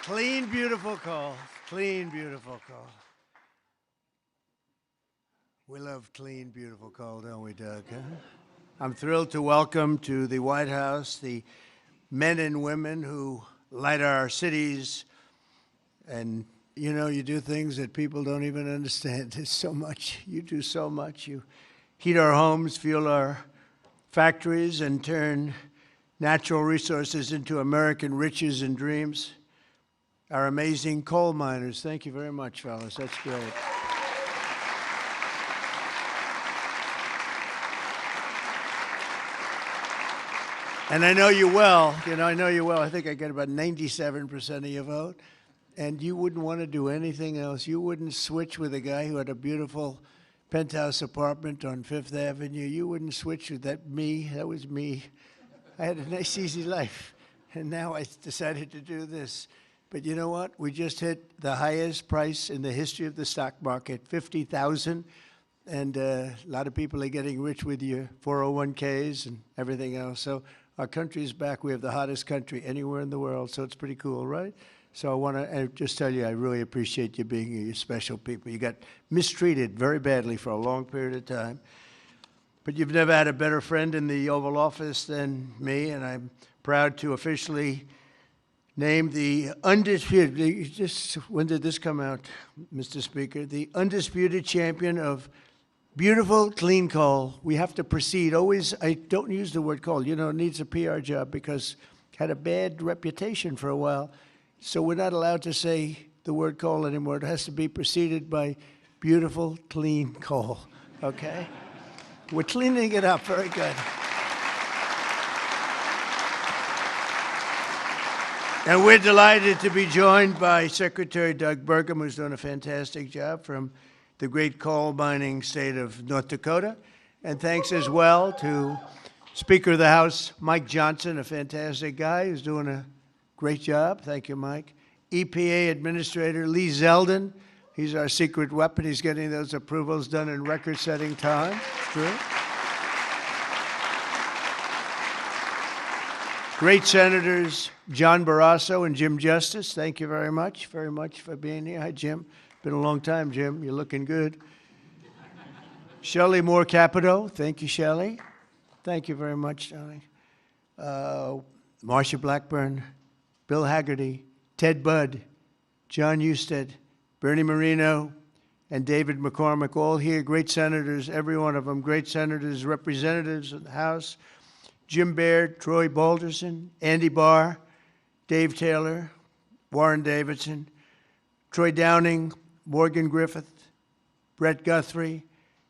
Clean, beautiful coal. Clean, beautiful coal. We love clean, beautiful coal, don't we, Doug? Huh? I'm thrilled to welcome to the White House the men and women who light our cities. And, you know, you do things that people don't even understand. There's so much. You do so much. You heat our homes, fuel our factories, and turn natural resources into American riches and dreams. Our amazing coal miners. Thank you very much, fellas. That's great. And I know you well. I know you well. I think I get about 97% of your vote. And you wouldn't want to do anything else. You wouldn't switch with a guy who had a beautiful penthouse apartment on Fifth Avenue. You wouldn't switch with that was me. I had a nice, easy life. And now I decided to do this. But you know what? We just hit the highest price in the history of the stock market, $50,000. And a lot of people are getting rich with your 401ks and everything else. So our country is back. We have the hottest country anywhere in the world. So it's pretty cool, right? So I want to just tell you, I really appreciate you being here. You're special people. You got mistreated very badly for a long period of time. But you've never had a better friend in the Oval Office than me. And I'm proud to officially named the undisputed, when did this come out, Mr. Speaker? The undisputed champion of beautiful, clean coal. We have to proceed. Always, I don't use the word coal. You know, it needs a PR job because it had a bad reputation for a while. So we're not allowed to say the word coal anymore. It has to be preceded by beautiful, clean coal, okay? We're cleaning it up. Very good. And we're delighted to be joined by Secretary Doug Burgum, who's done a fantastic job from the great coal mining state of North Dakota. And thanks as well to Speaker of the House, Mike Johnson, a fantastic guy who's doing a great job. Thank you, Mike. EPA Administrator Lee Zeldin. He's our secret weapon. He's getting those approvals done in record-setting time. True. Great Senators John Barrasso and Jim Justice. Thank you very much for being here. Hi, Jim. Been a long time, Jim. You're looking good. Shelley Moore Capito. Thank you, Shelley. Thank you very much, Johnny. Marsha Blackburn, Bill Haggerty, Ted Budd, John Husted, Bernie Marino, and David McCormick, all here. Great senators, every one of them. Great senators, representatives of the House. Jim Baird, Troy Balderson, Andy Barr, Dave Taylor, Warren Davidson, Troy Downing, Morgan Griffith, Brett Guthrie,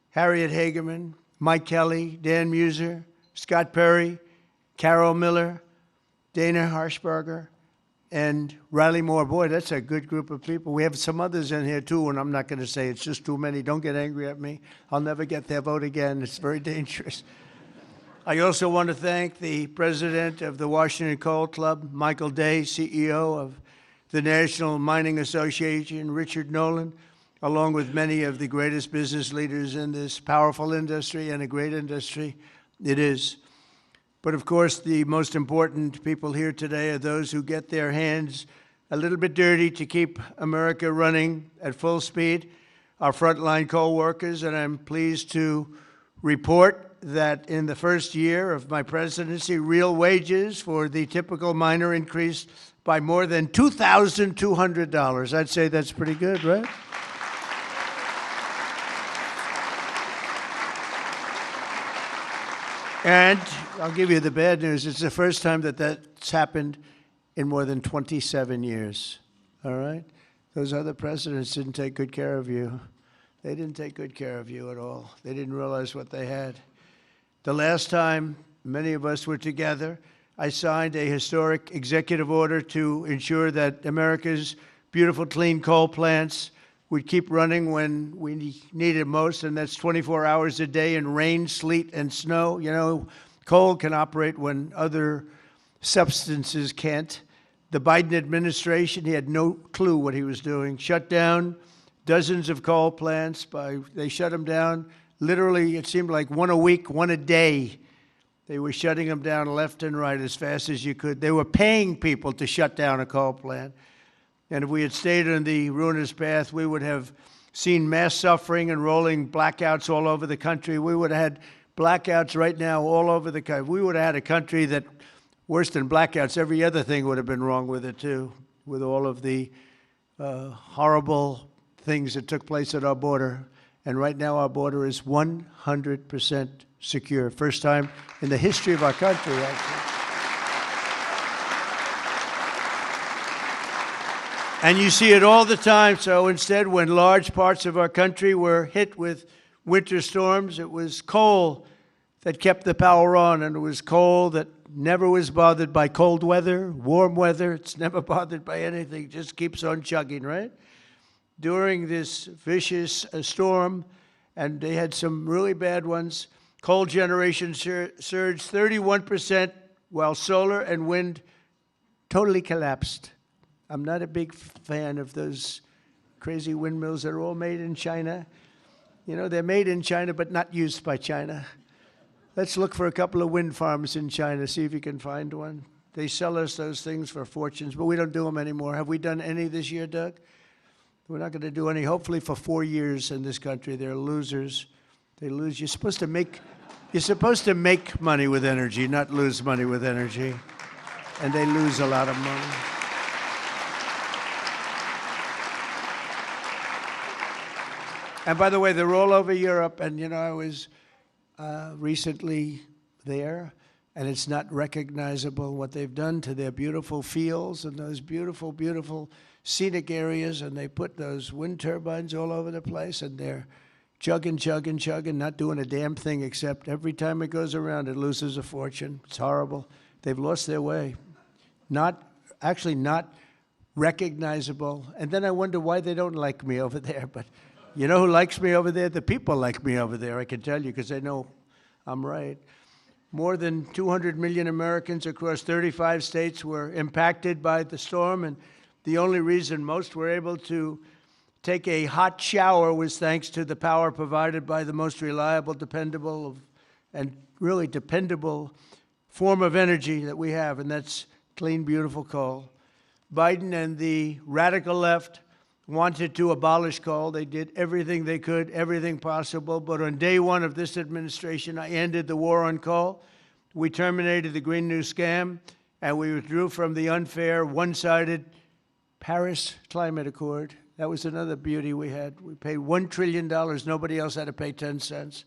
Harriet Hageman, Mike Kelly, Dan Muser, Scott Perry, Carol Miller, Dana Harshberger, and Riley Moore. Boy, that's a good group of people. We have some others in here, too, and I'm not going to say it's just too many. Don't get angry at me. I'll never get their vote again. It's very dangerous. I also want to thank the president of the Washington Coal Club, Michael Day, CEO of the National Mining Association, Richard Nolan, along with many of the greatest business leaders in this powerful industry and a great industry it is. But of course, the most important people here today are those who get their hands a little bit dirty to keep America running at full speed, our frontline coal workers, and I'm pleased to report that in the first year of my presidency, real wages for the typical miner increased by more than $2,200. I'd say that's pretty good, right? And I'll give you the bad news. It's the first time that that's happened in more than 27 years, all right? Those other presidents didn't take good care of you. They didn't take good care of you at all. They didn't realize what they had. The last time many of us were together, I signed a historic executive order to ensure that America's beautiful, clean coal plants would keep running when we need it most, and that's 24 hours a day in rain, sleet, and snow. You know, coal can operate when other substances can't. The Biden administration, he had no clue what he was doing. Shut down dozens of coal plants. They shut them down. Literally, it seemed like one a week, one a day. They were shutting them down left and right as fast as you could. They were paying people to shut down a coal plant. And if we had stayed on the ruinous path, we would have seen mass suffering and rolling blackouts all over the country. We would have had blackouts right now all over the country. We would have had a country that, worse than blackouts, every other thing would have been wrong with it too, with all of the horrible things that took place at our border. And right now our border is 100% secure. First time in the history of our country, actually. And you see it all the time. So instead, when large parts of our country were hit with winter storms, it was coal that kept the power on, and it was coal that never was bothered by cold weather, warm weather. It's never bothered by anything, just keeps on chugging, right? During this vicious storm, and they had some really bad ones, coal generation surged 31%, while solar and wind totally collapsed. I'm not a big fan of those crazy windmills that are all made in China. You know, they're made in China, but not used by China. Let's look for a couple of wind farms in China, see if you can find one. They sell us those things for fortunes, but we don't do them anymore. Have we done any this year, Doug? We're not going to do any, hopefully, for 4 years in this country. They're losers. They lose. You're supposed to make money with energy, not lose money with energy. And they lose a lot of money. And by the way, they're all over Europe, and you know, I was recently there, and it's not recognizable what they've done to their beautiful fields and those beautiful, beautiful scenic areas, and they put those wind turbines all over the place, and they're chugging, chugging, chugging, not doing a damn thing except every time it goes around, it loses a fortune. It's horrible. They've lost their way. Not recognizable. And then I wonder why they don't like me over there, but you know who likes me over there? The people like me over there, I can tell you, because they know I'm right. More than 200 million Americans across 35 states were impacted by the storm, and the only reason most were able to take a hot shower was thanks to the power provided by the most reliable, dependable, and really dependable form of energy that we have, and that's clean, beautiful coal. Biden and the radical left wanted to abolish coal. They did everything they could, everything possible. But on day one of this administration, I ended the war on coal. We terminated the Green New Scam, and we withdrew from the unfair, one-sided Paris Climate Accord. That was another beauty we had. We paid $1 trillion. Nobody else had to pay 10 cents.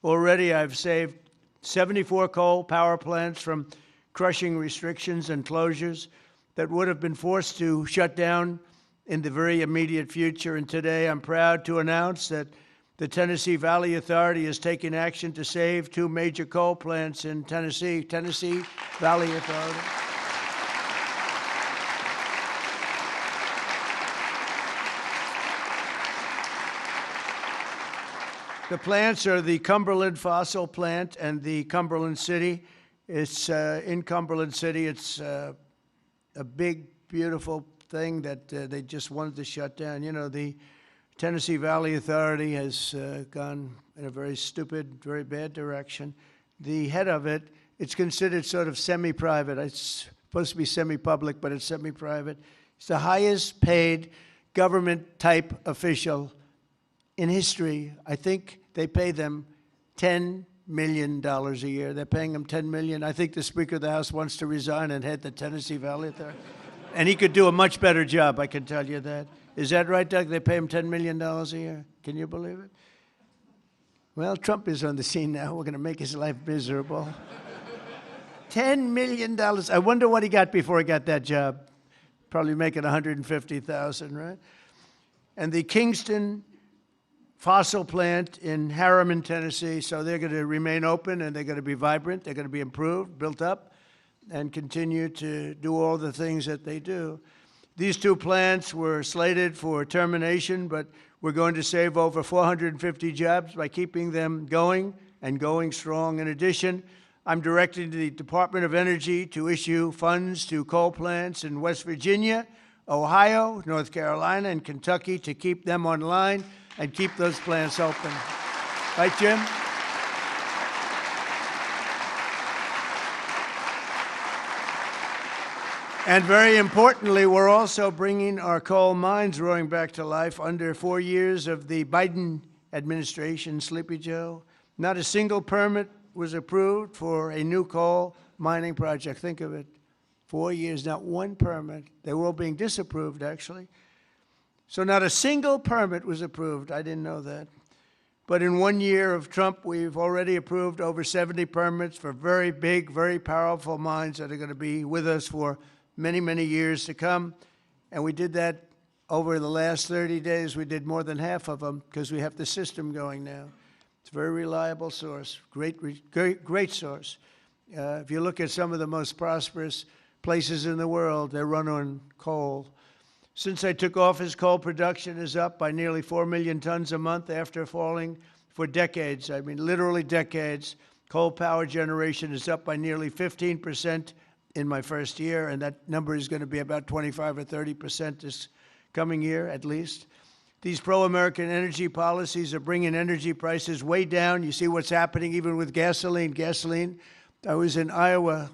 Already I've saved 74 coal power plants from crushing restrictions and closures that would have been forced to shut down in the very immediate future. And today I'm proud to announce that the Tennessee Valley Authority is taking action to save 2 major coal plants in Tennessee, Tennessee Valley Authority. The plants are the Cumberland Fossil Plant and the Cumberland City. It's in Cumberland City. It's a big, beautiful thing that they just wanted to shut down. You know, the Tennessee Valley Authority has gone in a very stupid, very bad direction. The head of it, it's considered sort of semi-private. It's supposed to be semi-public, but it's semi-private. It's the highest paid government-type official in history. I think they pay them $10 million a year. They're paying them $10 million. I think the Speaker of the House wants to resign and head the Tennessee Valley Authority. And he could do a much better job, I can tell you that. Is that right, Doug? They pay him $10 million a year. Can you believe it? Well, Trump is on the scene now. We're going to make his life miserable. $10 million. I wonder what he got before he got that job. Probably making $150,000, right? And the Kingston fossil plant in Harriman, Tennessee, so they're going to remain open, and they're going to be vibrant. They're going to be improved, built up, and continue to do all the things that they do. These 2 plants were slated for termination, but we're going to save over 450 jobs by keeping them going and going strong. In addition, I'm directing the Department of Energy to issue funds to coal plants in West Virginia, Ohio, North Carolina, and Kentucky to keep them online and keep those plants open. Right, Jim? And very importantly, we're also bringing our coal mines roaring back to life. Under 4 years of the Biden administration, Sleepy Joe, not a single permit was approved for a new coal mining project. Think of it. 4 years, not one permit. They were all being disapproved, actually. So not a single permit was approved. I didn't know that. But in 1 year of Trump, we've already approved over 70 permits for very big, very powerful mines that are going to be with us for many, many years to come. And we did that over the last 30 days. We did more than half of them because we have the system going now. It's a very reliable source, great source. If you look at some of the most prosperous places in the world, they run on coal. Since I took office, coal production is up by nearly 4 million tons a month after falling for decades. I mean, literally decades. Coal power generation is up by nearly 15% in my first year, and that number is going to be about 25 or 30% this coming year, at least. These pro-American energy policies are bringing energy prices way down. You see what's happening even with gasoline. I was in Iowa